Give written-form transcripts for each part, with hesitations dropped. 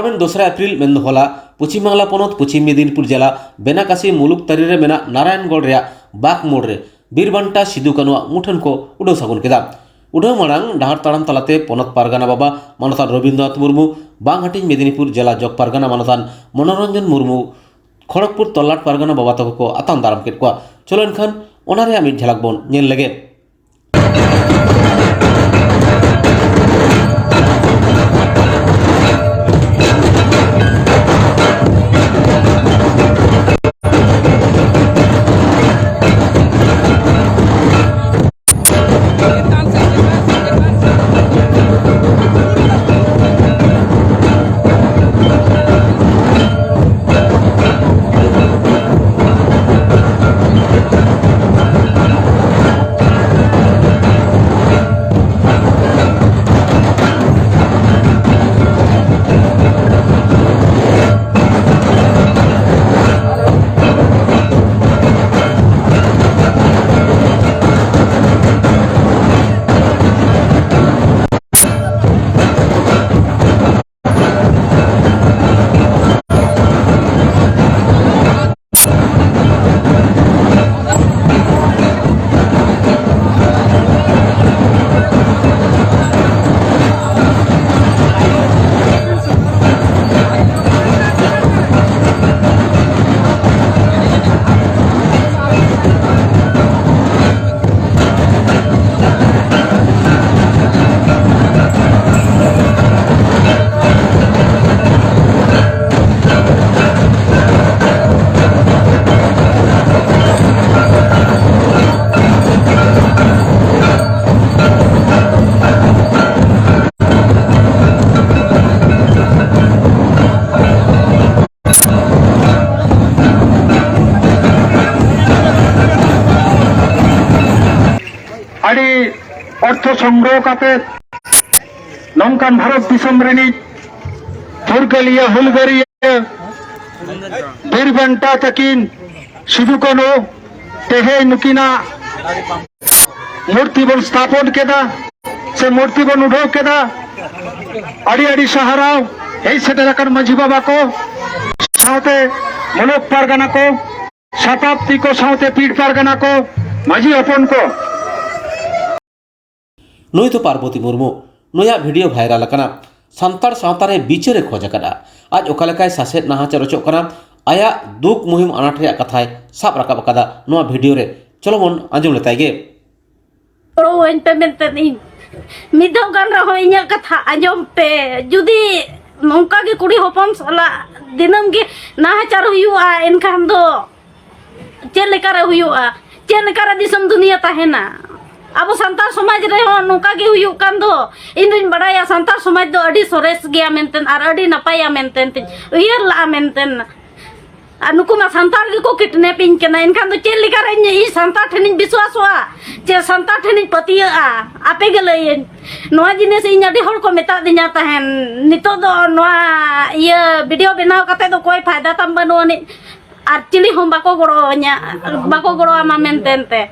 पारमेन 2 April main होला पश्चिम बांगला पनत पश्चिम मेदिनीपुर जिला बेनाकासी मुलुक तारी रे मेना नारायणगढ़ रे बाग मोड़ रे बीरबांटा सिदु कानुआ मुठन को उड़ाव सागुन केदा। उड़ाव मांग डाहर ताड़ाम तलाते पनत पारगाना बाबा मानतान रवीन्द्रनाथ मुर्मू बांगहाटिन मेदिनीपुर जिला जग पारगाना मानतान मनोरंजन मुर्मू खड़गपुर तल्लाट पारगाना बाबा तक को आताम दाराम केद कोआ। चलो एनखान ओना रे आमित झलक बोन नेल लगे। अर्थ संग्रह करते नौकान भारत दिसम रेनी फुरगलिया हुलगरिया बीरबांटा तकिन सिदु कानु तेहे नुकिना मूर्ति बन स्थापन केदा से मूर्ति बन उठाव केदा अड़ी अड़ी सहाराव हे सेटरकन माझी बाबा को साथे मुलुक पारगाना को शताब्दी को साथे पीठ पारगाना को माझी अपन को नुई तो पार्वती मुर्मू नुया वीडियो भाइरल करना सान्ताड़ सावतारे बीचरे खोज करा आज ओकालेकाय सासेद नाहाचार रचोग कना आया दुख मुहिम अनाट रे कथाय साब राकाब कदा नुआ वीडियो रे चलो मन आंजम लेताय गे ओइन पे मेंतनी मिदो गान रहो इnya कथा आंजम पे जुदी नौका के कुड़ी होपन सला दिनम के नाहाचार हुआ एनखान दो चेल लेका रे हुआ चेल लेका रे दिसम दुनिया ताहेना अब संतार समाज रे नौका के हुयु कान दो इन दिन बड़ाया संतार समाज दो अडी सोरेस गया मेंतेन आर अडी नपाया मेंतेन उयर ला मेंतेन अनुकु मा संतार के को किडनैपिंग केना इनखान दो चेल लिका रे ई संतार ठेनिन विश्वासवा जे संतार ठेनिन पतिया आपे गेले नोआ जिनेस इन अडी हर को मेता दिना तहन नितो दो नोआ ये वीडियो बनाव कते दो कोई फायदा तम बनुनी आर चिली हम बाको गड़ो आमा मेंतेनते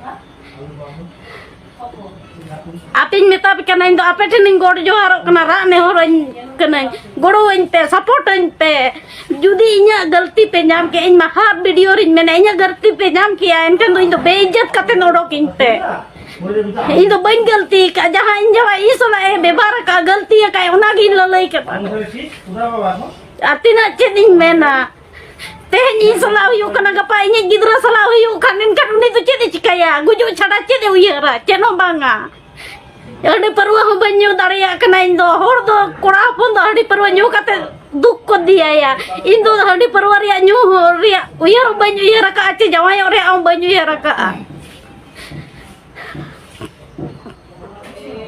आपिन मेता कना इन दो आपे ठेनिन गोड़ जोहार कना रा ने होरन कना गोड़ो इन पे सपोर्ट इन पे जुदी इnya गलती पे नाम के इन महा वीडियो रिन मेना इnya गलती पे नाम किया इनकन दो इन दो बेइज्जत कते नोडोक इन पे इन दो बन गलती का जहां इन जवा ई सोला ए बेबार का गलती का ओना गिन ललई के आतिना चेदिन मेना तेहन ई सोला हुयु कना गपा इnya गिदरा सोला हुयु खानिन का उनी तो चेदि चिकाया गुजु छड़ा चेदि उयरा चेनो बांगा अड़ी परवा हो बन्यू दाड़िया कना इन दो होर दो कोड़ा हपन दो अड़ी परवा न्यू कते दुख को दिया या इन दो अड़ी परवा रिया न्यू हो रिया उयर बन्यू ये रका आचे जवाय ओरे आउ बन्यू ये रका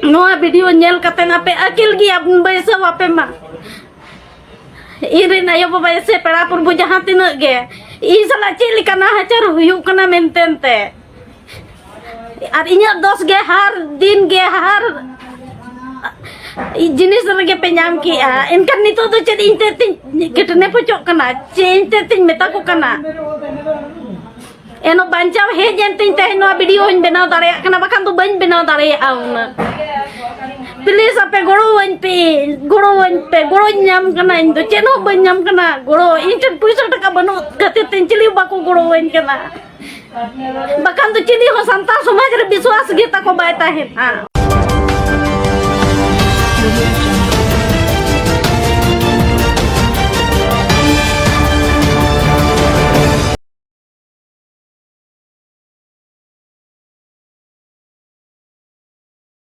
नोआ वीडियो नेल कते आपे अकिल गिया बैसे वापे मा इरे नायो बाबा ऐसे पेड़ा पुरबु जहां तिना गे ई सला चेल कना हचर हुयु कना मेंतेनते और इnya दोस गे हर दिन गे हर जिनिस रगे पे नाम किया इनका नितो तो चेद इनते कितने पचो कना चेंते तिन मेता को कना एनो बांचाव हे जेंते नो वीडियो इन बनाव दारे कना बखान तो बन बनाव दारे आउन प्लीज आपे गड़ोवाइन पे गड़ो नाम कना इन दो चेनो बन नाम कना गड़ो इन ठन पैसा टका बनो गते तेन चिली बाको गड़ोवाइन कना बकान तो चिली हो संतान समाज रे विश्वास गे ताको बाय ताहेन